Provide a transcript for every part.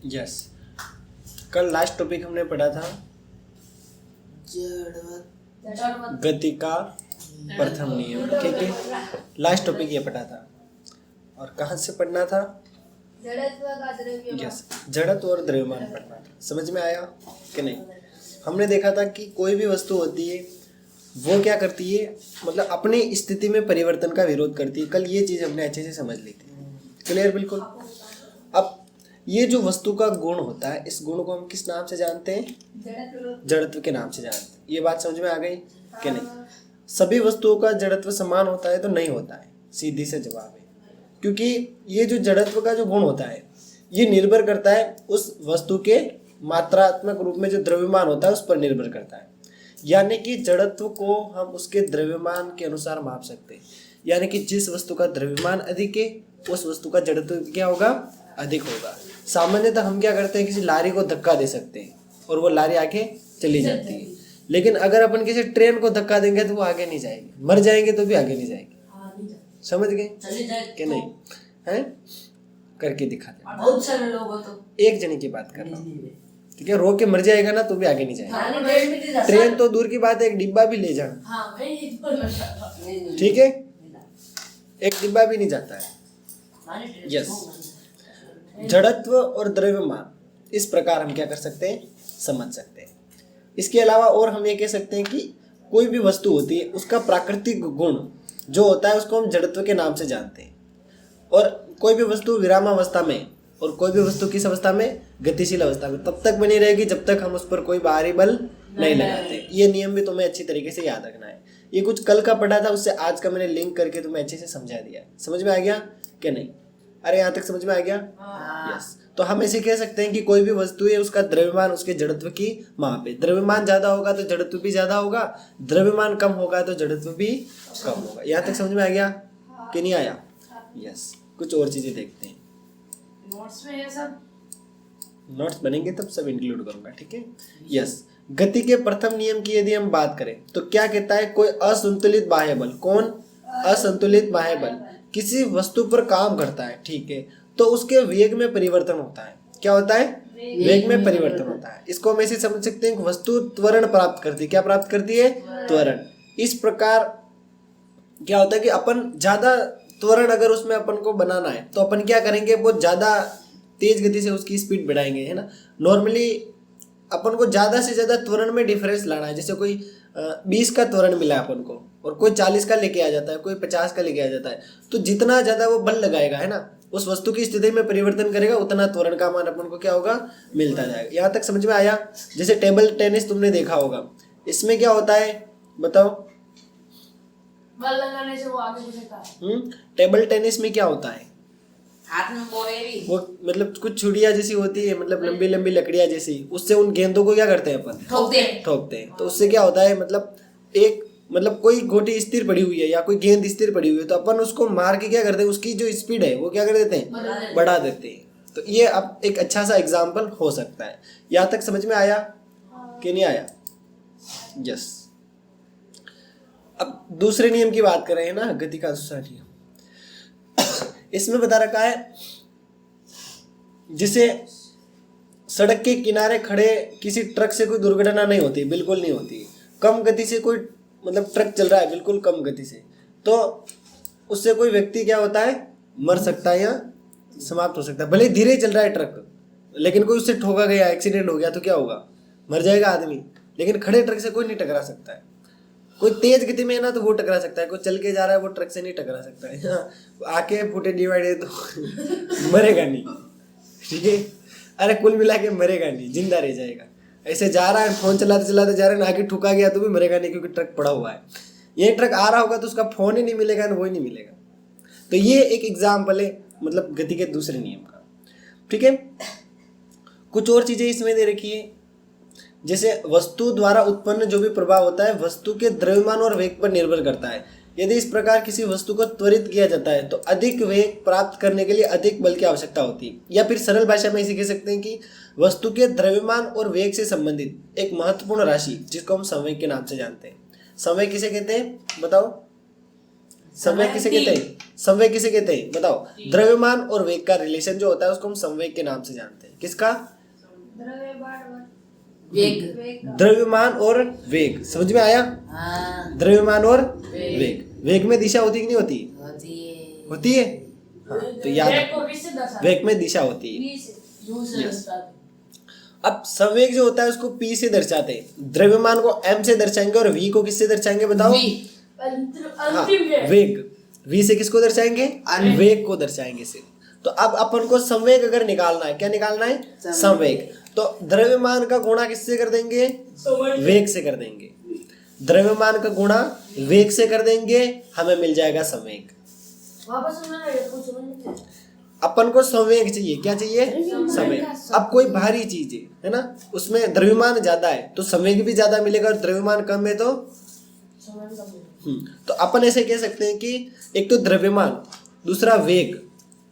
Yes, कल last topic हमने पढ़ा था गति का प्रथम नियम, ठीक है। लास्ट टॉपिक ये पढ़ा था और कहाँ से पढ़ना था? यस, जड़त्व और द्रव्यमान पढ़ना था। समझ में आया कि नहीं? हमने देखा था कि कोई भी वस्तु होती है वो क्या करती है, मतलब अपनी स्थिति में परिवर्तन का विरोध करती है। कल ये चीज़ हमने अच्छे से समझ ली थी। क्लियर? बिल्कुल। अब ये जो वस्तु का गुण होता है, इस गुण को हम किस नाम से जानते हैं? जड़त्व के नाम से जानते हैं। ये बात समझ में आ गई कि नहीं? सभी वस्तुओं का जड़त्व समान होता है तो नहीं होता है, सीधी से जवाब है। क्योंकि ये जो जड़त्व का जो गुण होता है ये निर्भर करता है उस वस्तु के मात्रात्मक रूप में जो द्रव्यमान होता है उस पर निर्भर करता है। यानी कि जड़त्व को हम उसके द्रव्यमान के अनुसार माप सकते हैं। यानी कि जिस वस्तु का द्रव्यमान अधिक है उस वस्तु का जड़त्व क्या होगा? अधिक होगा। सामान्यतः हम क्या करते हैं, किसी लारी को धक्का दे सकते हैं और वो लारी आगे चली जाती है। लेकिन अगर अपन किसी ट्रेन को धक्का देंगे तो वो आगे नहीं जाएगी, मर जाएंगे तो भी आगे नहीं जाएगी। समझ गए कि नहीं? हैं? करके दिखाते हैं। बहुत सारे लोग हो तो एक जने की बात कर रहा हूँ, ठीक है। रो के मर जाएगा ना तो भी आगे नहीं जाएगा। ट्रेन तो दूर की बात है, एक डिब्बा भी ले जाना, ठीक है, एक डिब्बा भी नहीं जाता है। यस, जड़त्व और द्रव्यमान इस प्रकार हम क्या कर सकते हैं, समझ सकते हैं। इसके अलावा और हम ये कह सकते हैं कि कोई भी वस्तु होती है उसका प्राकृतिक गुण जो होता है उसको हम जड़त्व के नाम से जानते हैं। और कोई भी वस्तु विरामावस्था में और कोई भी वस्तु किस अवस्था में, गतिशील अवस्था में, तब तक बनी रहेगी जब तक हम उस पर कोई बाहरी बल नहीं लगाते। ये नियम भी तुम्हें अच्छी तरीके से याद रखना है। ये कुछ कल का पढ़ा था, उससे आज का मैंने लिंक करके तुम्हें अच्छे से समझा दिया। समझ में आ गया कि नहीं? अरे यहाँ तक समझ में आ गया? यस। तो हम ऐसे कह सकते हैं कि कोई भी वस्तु है उसका द्रव्यमान उसके जड़त्व की माप है। द्रव्यमान ज्यादा होगा तो जड़त्व भी ज्यादा होगा, द्रव्यमान कम होगा तो जड़त्व भी कम होगा। यहाँ तक समझ में आ गया कि नहीं आया? यस। कुछ और चीजें देखते हैं। नोट्स में ये सब नोट्स बनेंगे तब सब इंक्लूड करूंगा, ठीक है। यस, गति के प्रथम नियम की यदि हम बात करें तो क्या कहता है, कोई असंतुलित बाह्य बल, कौन? असंतुलित बाह्य बल किसी वस्तु पर काम करता है, ठीक है, तो उसके वेग में परिवर्तन होता है। क्या होता है? वेग में परिवर्तन होता है। इसको हम ऐसे समझ सकते हैं कि वस्तु त्वरण प्राप्त करती है। क्या प्राप्त करती है? त्वरण। इस प्रकार क्या होता है कि अपन ज्यादा त्वरण अगर उसमें अपन को बनाना है तो अपन क्या करेंगे, बहुत ज्यादा तेज गति से उसकी स्पीड बढ़ाएंगे, है ना। नॉर्मली अपन को ज्यादा से ज्यादा त्वरण में डिफरेंस लाना है। जैसे कोई 20 का त्वरण मिला अपन को और कोई 40 का लेके आ जाता है, कोई 50 का लेके आ जाता है, तो जितना ज्यादा वो बल लगाएगा, है ना, उस वस्तु की स्थिति में परिवर्तन करेगा, उतना त्वरण का मान अपन को क्या होगा, मिलता जाएगा। यहाँ तक समझ में आया? जैसे टेबल टेनिस तुमने देखा होगा, इसमें क्या होता है बताओ? बल लगाने से वो आगे बढ़ेगा। टेबल टेनिस में क्या होता है? हाथ में वो मतलब कुछ छुड़िया जैसी होती है, मतलब लंबी लंबी लकड़ियां जैसी, उससे उन गेंदों को क्या करते हैं अपन? ठोकते हैं। तो उससे क्या होता है, मतलब कोई गोटी स्थिर पड़ी हुई है या कोई गेंद स्थिर पड़ी हुई है तो अपन उसको मार के क्या करते हैं, उसकी जो स्पीड है वो क्या कर देते हैं, बढ़ा देते हैं। तो ये अब एक अच्छा सा एग्जाम्पल हो सकता है। यहाँ तक समझ में आया कि नहीं आया? यस। अब दूसरे नियम की बात कर रहे हैं ना, गति का दूसरा नियम। इसमें बता रखा है जिसे सड़क के किनारे खड़े किसी ट्रक से कोई दुर्घटना नहीं होती, बिल्कुल नहीं होती। कम गति से कोई मतलब ट्रक चल रहा है बिल्कुल कम गति से, तो उससे कोई व्यक्ति क्या होता है, मर सकता है या समाप्त हो सकता है। भले धीरे चल रहा है ट्रक, लेकिन कोई उससे ठोका गया, एक्सीडेंट हो गया तो क्या होगा, मर जाएगा आदमी। लेकिन खड़े ट्रक से कोई नहीं टकरा सकता है। कोई तेज गति में है ना तो वो टकरा सकता है, कोई चल के जा रहा है वो ट्रक से नहीं टकरा सकता है। आके फूटे डिवाइड तो मरेगा नहीं, ठीक है। अरे कुल मिला के मरेगा नहीं, जिंदा रह जाएगा। ऐसे जा रहा है, फोन चलाते चलाते जा रहा है, आगे ठुका गया तो भी मरेगा नहीं, क्योंकि ट्रक पड़ा हुआ है। ये ट्रक आ रहा होगा तो उसका फोन ही नहीं मिलेगा ना, वो ही नहीं मिलेगा। तो ये एक एग्जाम्पल है मतलब गति के दूसरे नियम का, ठीक है। कुछ और चीजें इसमें दे रखी है, जैसे वस्तु द्वारा उत्पन्न जो भी प्रभाव होता है वस्तु के द्रव्यमान और वेग पर निर्भर करता है। यदि इस प्रकार किसी वस्तु को त्वरित किया जाता है तो अधिक वेग प्राप्त करने के लिए अधिक बल की आवश्यकता होती है। या फिर सरल भाषा में इसे कह सकते हैं कि वस्तु के द्रव्यमान और वेग से संबंधित एक महत्वपूर्ण राशि जिसको हम संवेग के नाम से जानते हैं। संवेग किसे कहते हैं बताओ? संवेग किसे कहते हैं? संवेग किसे कहते हैं बताओ? द्रव्यमान और वेग का रिलेशन जो होता है उसको हम संवेग के नाम से जानते हैं। किसका? वेग। द्रव्यमान और वेग, समझ में आया? हाँ द्रव्यमान और वेग, वेग में दिशा होती कि नहीं होती? होती है। होती है। हाँ, तो याद वेग रखो, को किससे दर्शाते? वेग में दिशा होती है। V से, U से Yes. दर्शाते। अब संवेग जो होता है उसको P से दर्शाते हैं, द्रव्यमान को M से दर्शाएंगे और V को किससे दर्शाएंगे बताओ? वी। हाँ, अंतिम क्या है? वेग। V से किसको दर्शाएंगे? अन्य। वेग को दर्शाएंगे सिर्फ। तो अब अपन को संवेग अगर निकालना है, क्या निकालना है? संवेग। संवेग। तो द्रव्यमान का गुणा किससे कर देंगे? समझ। वेग से कर देंगे। द्रव्यमान का गुणा वेग से कर देंगे, हमें मिल जाएगा संवेग। वापस सुनना ये कुछ समझ नहीं आया। अपन को संवेग चाहिए, क्या चाहिए? संवेग। अब कोई भारी चीज है ना, उसमें द्रव्यमान ज्यादा है तो संवेग भी ज्यादा मिलेगा, और द्रव्यमान कम है तो समझ समझ। तो अपन ऐसे कह सकते हैं कि एक तो द्रव्यमान, दूसरा वेग,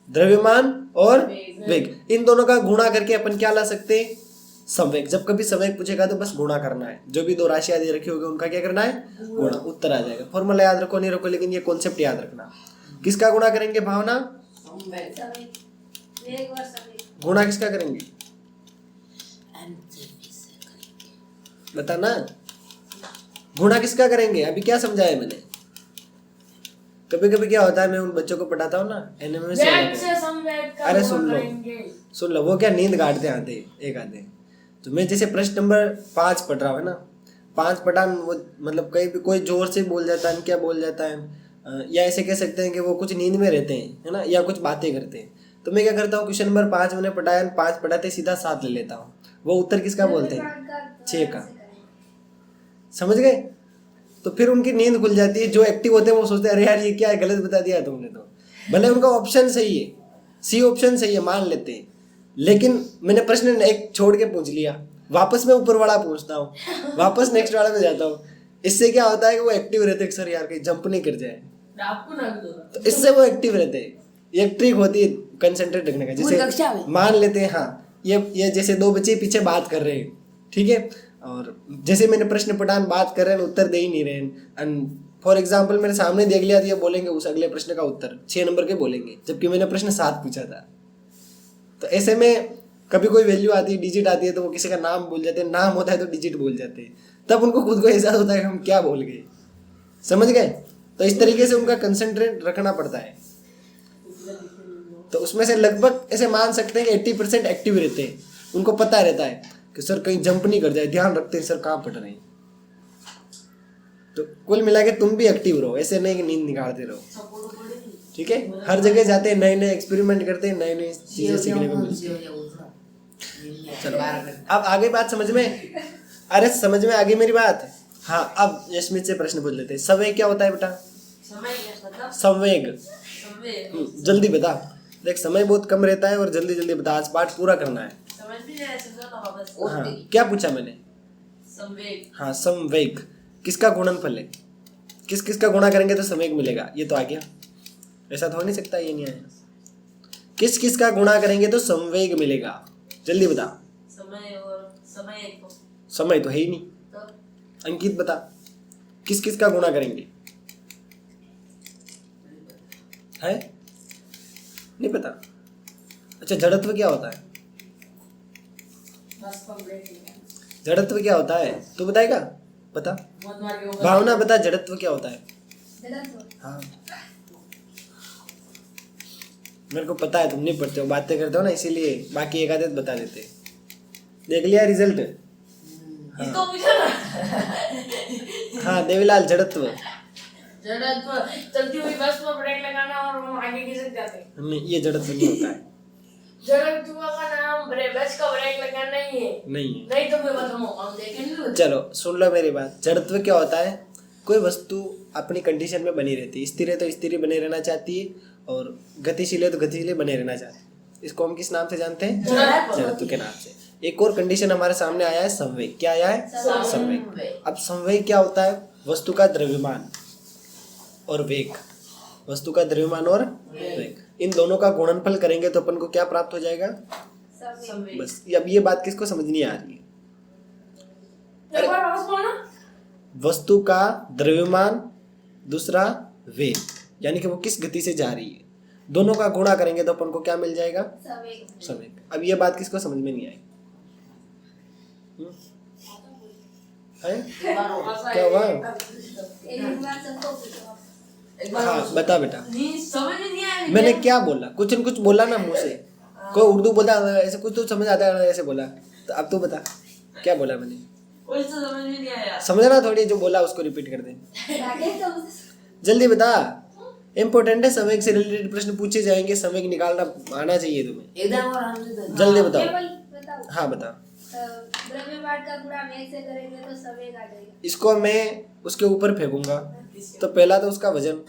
द्रव्यमान और वेग, इन दोनों का गुणा करके अपन क्या ला सकते हैं? संवेग। जब कभी संवेग पूछेगा तो बस गुणा करना है, जो भी दो राशियां दे रखी होगी उनका क्या करना है? गुणा, उत्तर आ जाएगा। फॉर्मूला याद रखो नहीं रखो, लेकिन ये कॉन्सेप्ट याद रखना। किसका गुणा करेंगे भावना? गुणा किसका करेंगे? बता ना, गुणा किसका करेंगे? अभी क्या समझाया मैंने? कभी कभी क्या होता है, मैं उन बच्चों को पढ़ाता हूँ ना, एनएमएस वेग से संवेग का अरे गुणा सुन लो, करेंगे। सुन लो, वो क्या नींद काटते आते एक आधे। तो मैं जैसे प्रश्न नंबर 5 पढ़ रहा हूँ ना, 5 पढ़ा, वो मतलब कहीं भी कोई जोर से बोल जाता है, क्या बोल जाता है, या ऐसे कह सकते हैं कि वो कुछ नींद में रहते हैं, है ना, या कुछ बातें करते हैं। तो मैं क्या करता हूँ, क्वेश्चन नंबर 5 मैंने पढ़ाया, 5 पढ़ाते सीधा 7 ले लेता हूँ। वो उत्तर किसका बोलते हैं? 6 का। समझ गए? तो फिर उनकी नींद खुल जाती है। जो एक्टिव होते हैं वो सोचते हैं अरे यार ये क्या है, गलत बता दिया तुमने। तो भले उनका ऑप्शन सही है, सी ऑप्शन सही है, मान लेते हैं, लेकिन मैंने प्रश्न एक छोड़ के पूछ लिया, वापस मैं ऊपर वाला पूछता हूँ, वापस नेक्स्ट वाला में जाता हूँ। इससे क्या होता है कि वो एक्टिव रहते हैं, सर यार कहीं जंप नहीं कर जाए, आपको ना दो। तो इससे वो एक्टिव रहते हैं। ये एक ट्रिक होती है कंसंट्रेट रखने का। पूरी कक्षा में? जैसे मान लेते हैं, हाँ, ये जैसे 2 बच्चे पीछे बात कर रहे हैं, ठीक है, और जैसे मैंने प्रश्न पढ़ान बात कर रहे हैं, उत्तर दे ही नहीं रहे हैं, एंड फॉर एग्जाम्पल मेरे सामने देख लिया तो ये बोलेंगे उस अगले प्रश्न का उत्तर 6 नंबर के बोलेंगे, जबकि मैंने प्रश्न 7 पूछा था। तो ऐसे में कभी कोई वैल्यू आती है, डिजिट आती है, तो वो किसी का नाम भूल जाते हैं, नाम होता है तो डिजिट भूल जाते हैं, तब उनको खुद को एहसास होता है कि हम क्या बोल गए। समझ गए? तो इस तरीके से उनका कंसंट्रेट रखना पड़ता है। तो उसमें से लगभग ऐसे मान सकते हैं कि 80% एक्टिव रहते हैं, उनको पता रहता है कि सर कहीं जंप नहीं कर जाए, ध्यान रखते हैं सर कहाँ पढ़ रहे हैं। तो कुल मिला के तुम भी एक्टिव रहो, ऐसे नहीं कि नींद निकालते रहो, ठीक है? हर जगह जाते हैं, नए नए एक्सपेरिमेंट करते हैं, नए नए चीजें सीखने को मिलती है। चलो अब आगे बात समझ में? अरे समझ में आ गई मेरी बात? हाँ, अब यशमित से प्रश्न पूछ लेते हैं। संवेग क्या होता है बेटा? संवेग जल्दी बता। देख समय बहुत कम रहता है और जल्दी जल्दी बता, आज पाठ पूरा करना है। हाँ, क्या पूछा मैंने? संवेग। हाँ, संवेग किसका गुणनफल है? किस किस का गुणा करेंगे तो संवेग मिलेगा? ये तो आ गया, ऐसा तो हो नहीं सकता, ये नहीं आया। किस किस का गुणा करेंगे तो संवेग मिलेगा? जल्दी बता। समय और समय को। समय तो है ही नहीं। तो अंकित बता, किस किस का गुणा करेंगे? है नहीं पता? अच्छा, जड़त्व क्या होता है? बस कंप्लीट है। जड़त्व क्या होता है तू बताएगा? बता। बहुत मार के भावना बता, जड़त्व क्या होता है? हाँ, मेरे को पता है, तुम नहीं पढ़ते हो, बातें करते हो ना, इसीलिए बाकी एक आधे बता देते। देख लिया रिजल्ट? इसको पूछो ना। हाँ देवीलाल, जड़त्व जड़त्व चलती हुई बस में ब्रेक लगाना और हम आगे खिसक जाते हैं। नहीं, ये जड़त्व नहीं होता है। जड़त्व का नाम बस का ब्रेक लगाना नहीं है। नहीं है। नहीं तो मैं बताऊँ, हम देखेंगे। चलो सुन लो मेरी बात। जड़त्व क्या होता है? कोई वस्तु अपनी कंडीशन में बनी रहती है, स्थिर है तो स्थिर ही बने रहना चाहती है, और गतिशील है तो गतिशील ही बने रहना चाहती है। इसको हम किस नाम से जानते हैं? जड़त्व के नाम से। एक और कंडीशन हमारे सामने आया है, संवेग। क्या आया है? संवेग। अब संवेग क्या होता है? वस्तु का द्रव्यमान और वेग, वस्तु का द्रव्यमान और वेग, इन दोनों का गुणनफल करेंगे तो अपन को क्या प्राप्त हो जाएगा? बस। अब ये बात किसको समझ नहीं आ रही है? एक बार वापस बोलना। वस्तु का द्रव्यमान, दूसरा वेग, यानी कि वो किस गति से जा रही है। दोनों का गुणा करेंगे तो अपन को क्या मिल जाएगा? सवेग। सवेग। अब ये बात किसको समझ में नहीं आई? हैं? क्या हुआ? एक बार सबको पूछो आप। एक बार हाँ बता बेटा, नहीं समझ ही नहीं आया मैंने क्या बोला? कुछ न कुछ बोला ना मुंह से। कोई उर्दू बोलता है ऐसे, कुछ तो समझ आता है ऐसे बोला। तो अब तू बता क्या बोला मैंने? कोई तो समझ में नहीं आया। समझना थोड़ी, जो बोला उसको रिपीट कर दे। आगे तो जल्दी बता, इम्पोर्टेंट है। संवेग से रिलेटेड प्रश्न पूछे जाएंगे, संवेग निकालना आना चाहिए तुम्हें। एकदम और हमसे तो जल्दी बताओ। केवल बताओ। हाँ बता। द्रव्यमान का गुणा वेग से करेंगे तो सवेग आ जाएगा। इसको मैं उसके ऊपर फेंकूंगा तो पहला तो उसका वजन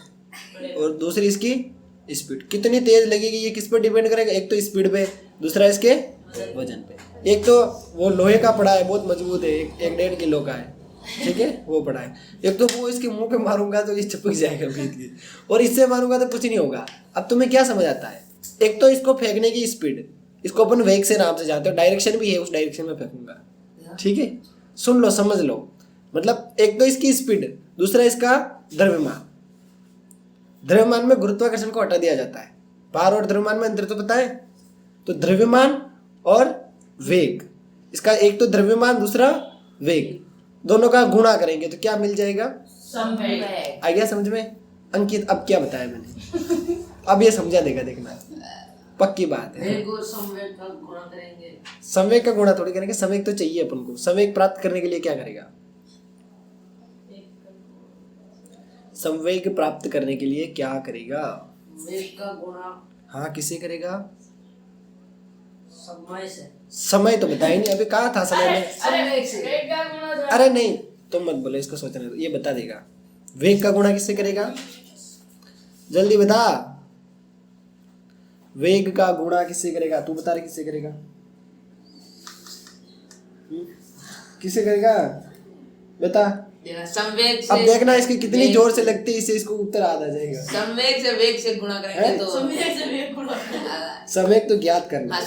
और दूसरी इसकी स्पीड। कितनी तेज लगेगी ये किस पर डिपेंड करेगा? एक तो स्पीड पे, दूसरा इसके वजन पे। एक तो वो लोहे का पड़ा है, बहुत मजबूत है, एक 1.5 किलो का है, ठीक है, वो पड़ा है। एक तो वो इसके मुंह पे मारूंगा तो ये चिपक जाएगा बीत के, और इससे मारूंगा तो कुछ नहीं होगा। अब तुम्हें क्या समझ आता है? एक तो इसको फेंकने की स्पीड, इसको अपन वेग से नाम से जानते हो, डायरेक्शन भी है, उस डायरेक्शन में फेंकूंगा, ठीक है। सुन लो, समझ लो, मतलब एक तो इसकी स्पीड, दूसरा इसका द्रव्यमान। द्रव्यमान में गुरुत्वाकर्षण को हटा दिया जाता है। भार और द्रव्यमान में अंतर तो पता है? तो द्रव्यमान और वेग, इसका एक तो द्रव्यमान दूसरा वेग, दोनों का गुणा करेंगे तो क्या मिल जाएगा? संवेग। आ गया समझ में? अंकित अब क्या बताया मैंने? अब ये समझा देगा, देखना पक्की बात है। वेग और संवेग का गुणा करेंगे। संवेग का गुणा थोड़ी करेंगे, संवेग तो चाहिए अपन को। संवेग प्राप्त करने के लिए क्या करेगा? संवेग प्राप्त करने के लिए क्या करेगा? वेग का गुणा हाँ किससे करेगा? समय से। समय तो बताया नहीं, अभी कहा था समय में। संवेग से। वेग का गुणा था। अरे नहीं, तुम मत बोलो, इसको सोचने दो, ये बता देगा। वेग का गुणा किससे करेगा? जल्दी बता, वेग का गुणा किससे करेगा? तू बता रहे किससे करेगा? किससे करेगा बता। संवेग से। अब देखना इसकी कितनी जोर से लगती है, इससे इसको उत्तर आ जाएगा। संवेग से वेग से गुणा करेंगे हैं? तो संवेग से वेग गुणा। संवेग तो ज्ञात करना।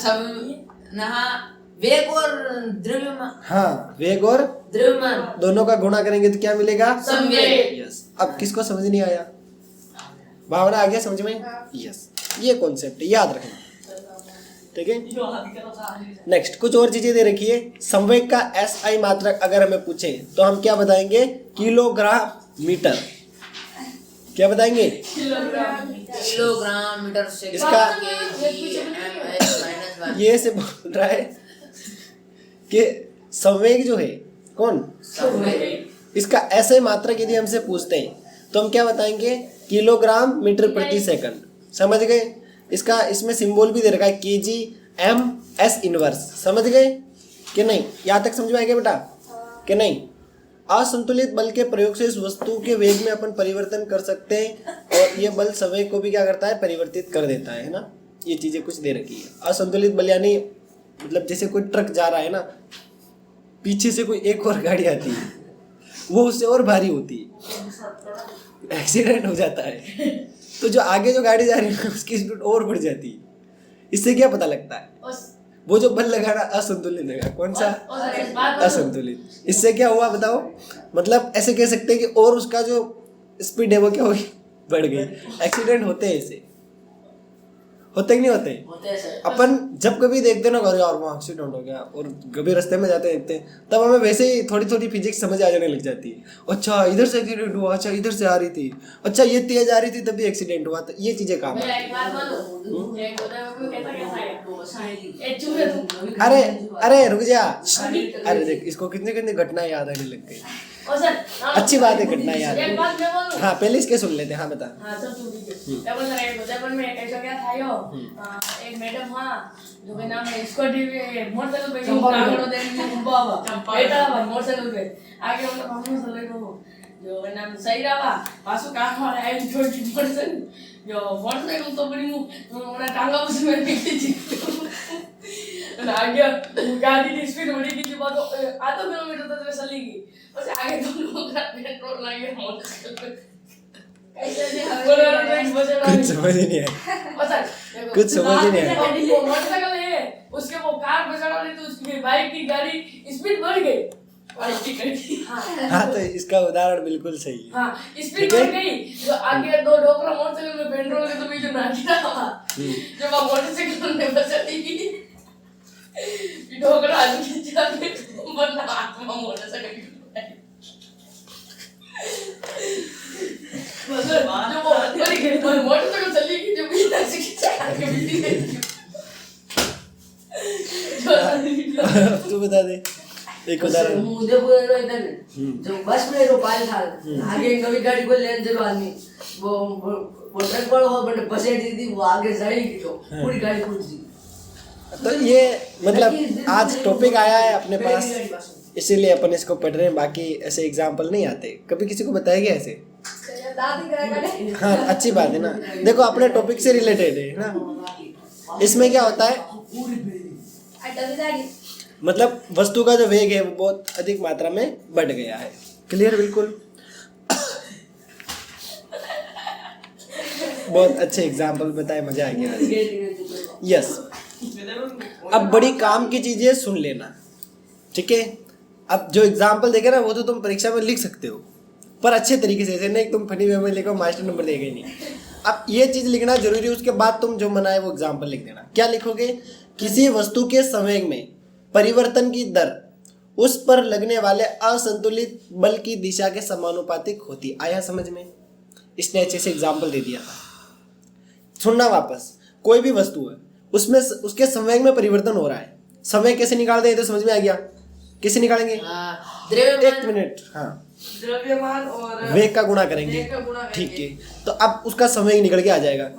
वेग और द्रव्यमान। हाँ, वेग और द्रव्यमान दोनों का गुणा करेंगे तो क्या मिलेगा? संवेग। यस। अब किसको समझ नहीं आया? भावना आ गया समझ में? यस, ये कॉन्सेप्ट याद रखना, ठीक है। नेक्स्ट कुछ और चीजें दे रखी है। संवेग का एसआई मात्रक अगर हमें पूछे तो हम क्या बताएंगे? Kilogram metre. क्या बताएंगे? किलोग्राम। किलोग्राम मीटर से इसका- -1 ये से बोल रहा है कि संवेग जो है कौन? संवेग। इसका एसआई मात्रक यदि हमसे पूछते हैं तो हम क्या बताएंगे? किलोग्राम मीटर प्रति सेकंड। समझ गए? इसका इसमें सिंबल भी दे रखा है केजी एम एस इनवर्स। समझ गए कि नहीं? यहाँ तक समझ में आएगा बेटा कि नहीं? असंतुलित बल के प्रयोग से इस वस्तु के वेग में अपन परिवर्तन कर सकते हैं, और ये बल संवेग को भी क्या करता है? परिवर्तित कर देता है ना। ये चीजें कुछ दे रखी है। असंतुलित बल यानी मतलब जैसे कोई ट्रक जा रहा है ना, पीछे से कोई एक और गाड़ी आती है, वो उससे और भारी होती है, एक्सीडेंट हो जाता है, तो जो आगे जो गाड़ी जा रही है उसकी स्पीड और बढ़ जाती है। इससे क्या पता लगता है? वो जो बल लगाना असंतुलित लगा। कौन सा? असंतुलित। इससे क्या हुआ बताओ? मतलब ऐसे कह सकते हैं कि और उसका जो स्पीड है वो क्या हुई? बढ़ गई। एक्सीडेंट होते हैं ऐसे, होते कि नहीं होते? होते हैं सर। अपन जब कभी देखते ना, अरे यार वहाँ एक्सीडेंट हो गया, और कभी रास्ते में जाते देखते हैं, तब हमें वैसे ही थोड़ी थोड़ी फिजिक्स समझ आ जाने लग जाती है। अच्छा इधर से एक्सीडेंट हुआ, अच्छा इधर से आ रही थी, अच्छा ये तेज आ रही थी तभी एक्सीडेंट हुआ। तो ये चीजें काम आती हैं। एक बात मानो, एक होता है वो कैसा कैसा है, ये चूहे तुम। अरे अरे रुक जा। अरे देख, इसको कितनी कितनी घटनाएं याद आने लग गई। और सर अच्छी बात है घटना याद। एक बात मैं बोलूं। हाँ पहले इसके सुन लेते हैं। हाँ बता। हाँ सब ठीक है। डबल सर एक डबल में ऐसा क्या था यो, एक मैडम हाँ जो के नाम है स्कूटी पे मोटरसाइकिल पे जो कागड़ो देने बाबा बेटा बा मोटरसाइकिल पे आगे हम लोग हम लोग देखो जो के नाम सही रहा पासो काम वाला है छोटी मोटरसाइकिल जो मोटरसाइकिल तो बड़ी उन्होंने टांगा उसमें पीछे जी और आगे गाड़ी की स्पीड बड़ी की बात आधा किलोमीटर तक चली गई बस आगे दो लोग का पेट्रोल लगे मोटरसाइकिल पे कुछ समझ ही नहीं आया। कुछ समझ ही नहीं आया। वो मोटरसाइकिल है उसके वो कार बचाना नहीं तो उसकी बाइक की गाड़ी स्पीड बढ़ गई पलटी कर दी। हाँ तो इसका उदाहरण बिल्कुल सही है। हाँ स्पीड बढ़ गई, जो आगे दो डोकरा मोटरसाइकिल में पेट्रोल के तो बीच में नाच रहा, जब आप मोटरसाइकिल में बचती डोकरा आगे जाके वरना हाथ में मोटरसाइकिल मतलब जो वो मोटरसाइकिल चली गई जो बीच में से खिंचा के बीच में तू बता दे एक उदाहरण। उदयपुर इधर जो बस में रोपाल था, आगे नवी गाड़ी को लेने चलो आदमी, वो ट्रक पर हो बट बसे थी वो आगे जाएगी तो पूरी गाड़ी फूट दी। तो ये मतलब आज टॉपिक आया है अपने पास, इसीलिए अपन इसको पढ़ रहे हैं, बाकी ऐसे एग्जाम्पल नहीं आते। कभी किसी को बताएंगे ऐसे? हाँ अच्छी बात है ना, देखो अपने टॉपिक से रिलेटेड है ना। इसमें क्या होता है, मतलब वस्तु का जो वेग है वो बहुत अधिक मात्रा में बढ़ गया है। क्लियर? बिल्कुल। बहुत अच्छे एग्जाम्पल बताए, मजा आ गया। यस, अब बड़ी काम की चीजें सुन लेना, ठीक है? अब जो एग्जाम्पल देखे ना वो तो तुम परीक्षा में लिख सकते हो, पर अच्छे तरीके से, ऐसे नहीं तुम फनी वे में लिखो मास्टर नंबर देगा ही नहीं। अब ये चीज लिखना जरूरी है, उसके बाद तुम जो मनाए वो एग्जाम्पल लिख देना। क्या लिखोगे? किसी वस्तु के संवेग में परिवर्तन की दर उस पर लगने वाले असंतुलित बल की दिशा के समानुपातिक होती। आया समझ में? इसने अच्छे से एग्जाम्पल दे दिया था। सुनना वापस, कोई भी वस्तु है उसमें उसके संवेग में परिवर्तन हो रहा है। संवेग कैसे निकालते हैं तो समझ में आ गया? कैसे निकालेंगे? एक मिनट। हाँ, द्रव्यमान और वेग का गुणा करेंगे, ठीक है? तो अब उसका संवेग निकल के आ जाएगा।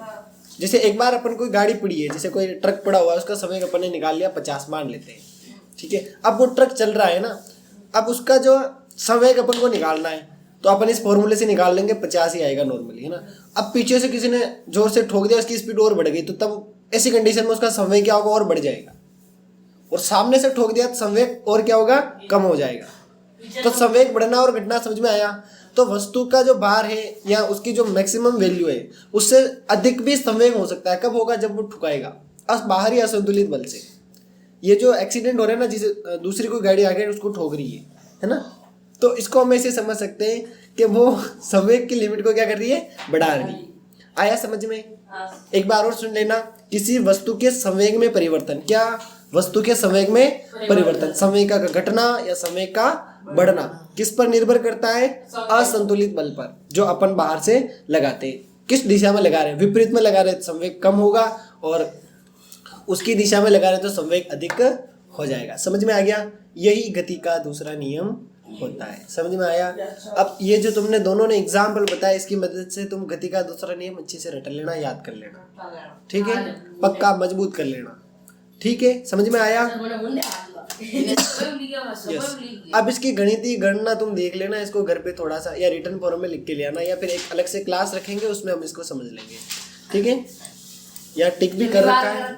जैसे एक बार अपन कोई गाड़ी पड़ी है, जैसे कोई ट्रक पड़ा हुआ है, उसका संवेग अपन ने निकाल लिया 50 मान लेते हैं, ठीक है? अब वो ट्रक चल रहा है ना, अब उसका जो संवेग अपन को निकालना है तो अपन इस फॉर्मूले से निकाल लेंगे, 50 ही आएगा नॉर्मली, है ना? अब पीछे से किसी ने जोर से ठोक दिया, उसकी स्पीड और बढ़ गई, तो तब ऐसी कंडीशन में उसका संवेग क्या होगा? और बढ़ जाएगा। और सामने से ठोक दिया तो संवेग और क्या होगा? कम हो जाएगा। तो संवेग बढ़ना और घटना समझ में आया? तो वस्तु का जो भार है या उसकी जो मैक्सिमम वैल्यू है उससे अधिक भी संवेग हो सकता है। कब होगा? जब वो ठुकाएगा बाहरी असंतुलित बल से। ये जो एक्सीडेंट हो रहा है ना, जिसे दूसरी कोई गाड़ी आगे उसको ठोक रही है ना, तो इसको हम ऐसे समझ सकते हैं कि वो संवेग की लिमिट को क्या कर रही है? बढ़ा रही है। आया समझ में? एक बार और सुन लेना, किसी वस्तु के संवेग में परिवर्तन। क्या? वस्तु के संवेग में परिवर्तन। संवेग का घटना या संवेग का बढ़ना किस पर निर्भर करता है? असंतुलित बल पर, जो अपन बाहर से लगाते हैं। किस दिशा में लगा रहे हैं? विपरीत में लगा रहे हैं तो संवेग कम होगा, और उसकी दिशा में लगा रहे हैं तो संवेग अधिक हो जाएगा। समझ में आ गया? यही गति का दूसरा नियम होता है। समझ में आया? अब ये जो तुमने दोनों ने एग्जाम्पल बताया, इसकी मदद से तुम गति का दूसरा नियम अच्छे से रट लेना, याद कर लेना, ठीक है? पक्का मजबूत कर लेना, ठीक है? समझ में आया? यस। अब इसकी गणितीय गणना तुम देख लेना, इसको घर पे थोड़ा सा या रिटर्न फॉर्म में लिख के ले आना, या फिर एक अलग से क्लास रखेंगे उसमें हम इसको समझ लेंगे, ठीक है? या टिक भी कर रखा है,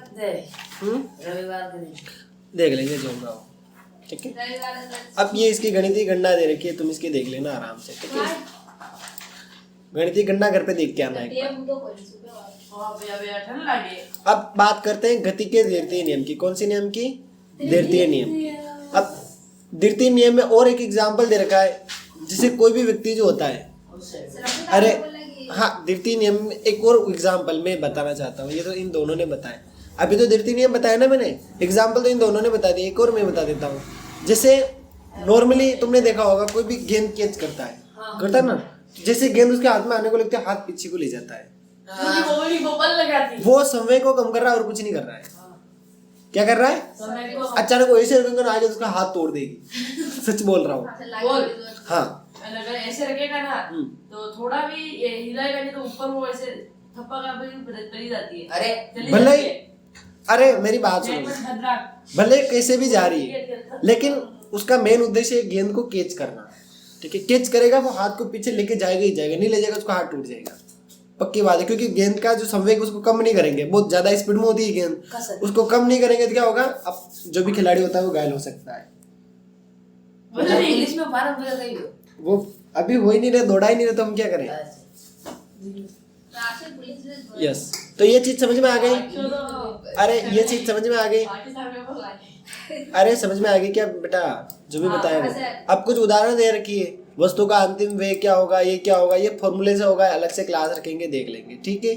देख लेंगे जो होगा, ठीक है? अब ये इसकी गणितीय गणना दे रखी है, तुम इसकी देख लेना आराम से, ठीक है? गणितीय गणना घर पे देख के आना है। अब बात करते हैं गति के द्वितीय नियम की। कौन सी नियम की? द्वितीय नियम। अब द्वितीय नियम में और एक एग्जाम्पल दे रखा है, जिसे कोई भी व्यक्ति जो होता है, अरे हाँ, द्वितीय नियम में एक और एग्जाम्पल मैं बताना चाहता हूँ। ये तो इन दोनों ने बताया, अभी तो द्वितीय नियम बताया ना मैंने, एग्जाम्पल तो इन दोनों ने बता दिया, एक और मैं बता देता हूँ। जैसे नॉर्मली तुमने देखा होगा कोई भी गेंद कैच करता है, करता है ना, जैसे गेंद उसके हाथ में आने को लगता है, हाथ पीछे को ले जाता है, वो संवेग को कम कर रहा है और कुछ नहीं कर रहा है। क्या कर रहा है? अचानक वो ऐसे रखेगा ना, आगे उसका हाथ तोड़ देगी। सच बोल रहा हूँ। हाँ, अगर ऐसे रखेगा ना तो थोड़ा भी हिलाएगा नहीं तो ऊपर वो ऐसे थप्पा का पड़ी जाती है। अरे भले, अरे मेरी बात सुनो, भले कैसे भी जा रही है, लेकिन उसका मेन उद्देश्य है गेंद को कैच करना, ठीक है? कैच करेगा वो हाथ को पीछे लेके जाएगा ही जाएगा, नहीं ले जाएगा उसका हाथ टूट जाएगा, पक्की बात है। क्योंकि गेंद का जो संवेग उसको कम नहीं करेंगे, बहुत ज्यादा स्पीड में होती है गेंद, उसको कम नहीं करेंगे तो क्या होगा? अब जो भी खिलाड़ी होता है वो घायल हो सकता है। इंग्लिश में बारह बोला गई वो अभी हो ही नहीं रहे, दौड़ा ही नहीं रहे, तो हम क्या करें? यस, तो ये चीज समझ में आ गई? अरे ये चीज समझ में आ गई? अरे समझ में आ गई क्या बेटा? जो भी हाँ, बताया हाँ, वो। सर। अब कुछ उदाहरण दे रखी है, वस्तु का अंतिम वे क्या होगा, ये क्या होगा, ये फॉर्मूले से होगा, अलग से क्लास रखेंगे, देख लेंगे, ठीक है।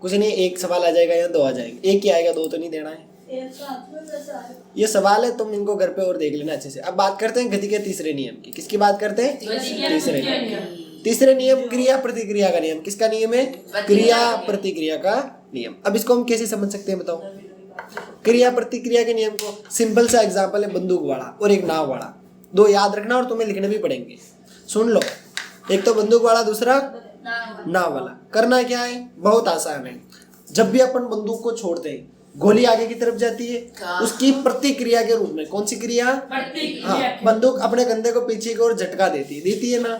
कुछ नहीं, एक सवाल आ जाएगा या दो आ जाएंगे, एक ही आएगा, दो तो नहीं देना है। ये सवाल है, तुम इनको घर पे और देख लेना अच्छे से। अब बात करते हैं गति के तीसरे नियम की। किसकी बात करते हैं? तीसरे नियम। तीसरे नियम क्रिया प्रतिक्रिया का नियम। किसका नियम है? क्रिया प्रतिक्रिया का नियम। अब इसको हम कैसे समझ सकते हैं बताओ? क्रिया प्रतिक्रिया के नियम को सिंपल सा एग्जांपल है, बंदूक वाला और एक नाव वाला। दो याद रखना और तुम्हें लिखने भी पड़ेंगे, सुन लो। एक तो बंदूक वाला, दूसरा नाव वाला। करना क्या है? बहुत आसान है। जब भी अपन बंदूक को छोड़ते हैं, गोली आगे की तरफ जाती है, उसकी प्रतिक्रिया के रूप में। कौन सी क्रिया? हाँ, बंदूक अपने कंधे को पीछे की ओर झटका देती है ना।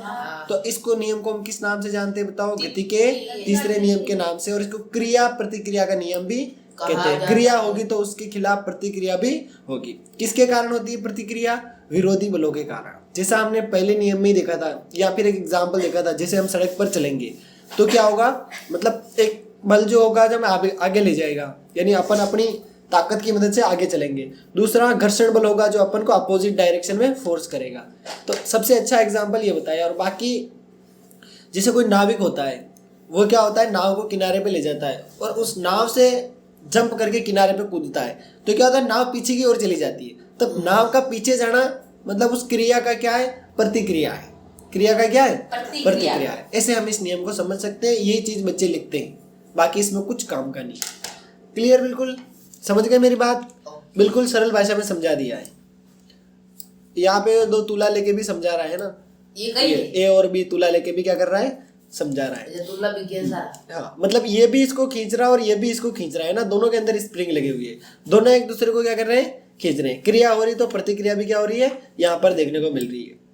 तो इसको नियम को हम किस नाम से जानते हैं बताओ? गति के तीसरे नियम के नाम से। और इसको क्रिया प्रतिक्रिया का नियम भी कहते हैं। क्रिया होगी तो उसके खिलाफ प्रतिक्रिया भी होगी। किसके कारण होती है प्रतिक्रिया? विरोधी बलों के कारण। जैसा हमने पहले नियम में ही देखा था, या फिर एक एग्जाम्पल देखा था, जैसे हम सड़क पर चलेंगे तो क्या होगा, मतलब एक बल जो होगा जब आगे ले जाएगा, यानी अपन अपनी ताकत की मदद से आगे चलेंगे। दूसरा घर्षण बल होगा जो अपन को अपोजिट डायरेक्शन में फोर्स करेगा। तो सबसे अच्छा एग्जाम्पल ये बताया। और बाकी जैसे कोई नाविक होता है, वो क्या होता है, नाव को किनारे पे ले जाता है और उस नाव से जंप करके किनारे पे कूदता है, तो क्या होता है, नाव पीछे की ओर चली जाती है। तब नाव का पीछे जाना मतलब उस क्रिया का क्या है? प्रतिक्रिया है। क्रिया का क्या है? प्रतिक्रिया है। ऐसे हम इस नियम को समझ सकते हैं। ये चीज बच्चे लिखते हैं, बाकी इसमें कुछ काम का नहीं। क्लियर? बिल्कुल समझ गए मेरी बात? बिल्कुल सरल भाषा में समझा दिया है। यहाँ पे दो तुला लेके भी समझा रहा है ना, ये ए और बी तुला लेके भी क्या कर रहा है? समझा रहा है। हाँ, मतलब ये भी इसको खींच रहा है और ये भी इसको खींच रहा है ना, दोनों के अंदर स्प्रिंग लगी हुई है, दोनों एक दूसरे को क्या कर रहे हैं? खींच रहे हैं। क्रिया हो रही तो प्रतिक्रिया भी क्या हो रही है? यहाँ पर देखने को मिल रही है।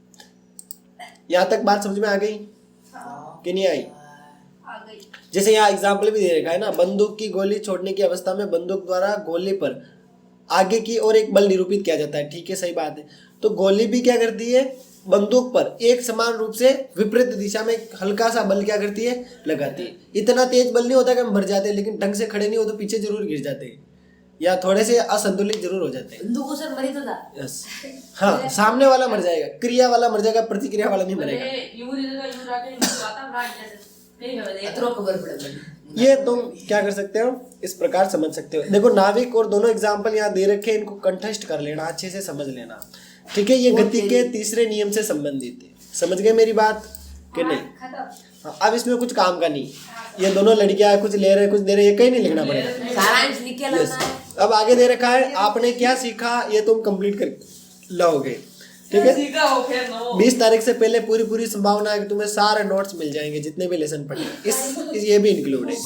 यहाँ तक बात समझ में आ गई कि नहीं आई? जैसे यहाँ एग्जाम्पल भी दे रखा है ना, बंदूक की गोली छोड़ने की अवस्था में बंदूक द्वारा गोली पर आगे की ओर एक बल निरूपित किया जाता है। ठीक है, सही बात है। तो गोली भी क्या करती है? बंदूक पर एक समान रूप से विपरीत दिशा में एक हल्का सा बल क्या करती है? लगाती है। इतना तेज बल नहीं होता कि हम मर जाते हैं, लेकिन ढंग से खड़े नहीं हो तो पीछे जरूर गिर जाते हैं या थोड़े से असंतुलित जरूर हो जाते हैं। बंदूक को सर मरी तो था। यस, हाँ, सामने वाला मर जाएगा, क्रिया वाला मर जाएगा, प्रतिक्रिया वाला नहीं मरेगा। ये तुम क्या कर सकते हो? इस प्रकार समझ सकते हो। देखो नाविक और दोनों एग्जाम्पल यहाँ दे रखे हैं, इनको कंठस्थ कर लेना, अच्छे से समझ लेना। ठीक है, ये गति के तीसरे नियम से संबंधित है। समझ गए मेरी बात कि नहीं? हाँ, अब इसमें कुछ काम का नहीं। ये दोनों लड़कियां कुछ ले रहे कुछ दे रहे, ये कहीं नहीं लिखना पड़ेगा। सारांश लिख के लाना है। अब आगे दे रखा है, आपने क्या सीखा ये तुम कंप्लीट कर लाओगे। ठीक है, 20 तारीख से पहले पूरी संभावना है कि तुम्हें सारे नोट्स मिल जाएंगे, जितने भी लेसन पढ़े इस ये भी इंक्लूड है।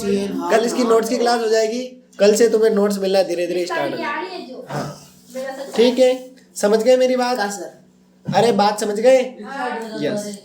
कल इसकी नोट्स की क्लास हो जाएगी, कल से तुम्हें नोट्स मिलना धीरे धीरे स्टार्ट हो जाएगा। हाँ, ठीक है, समझ गए मेरी बात? अरे बात समझ गए? यस।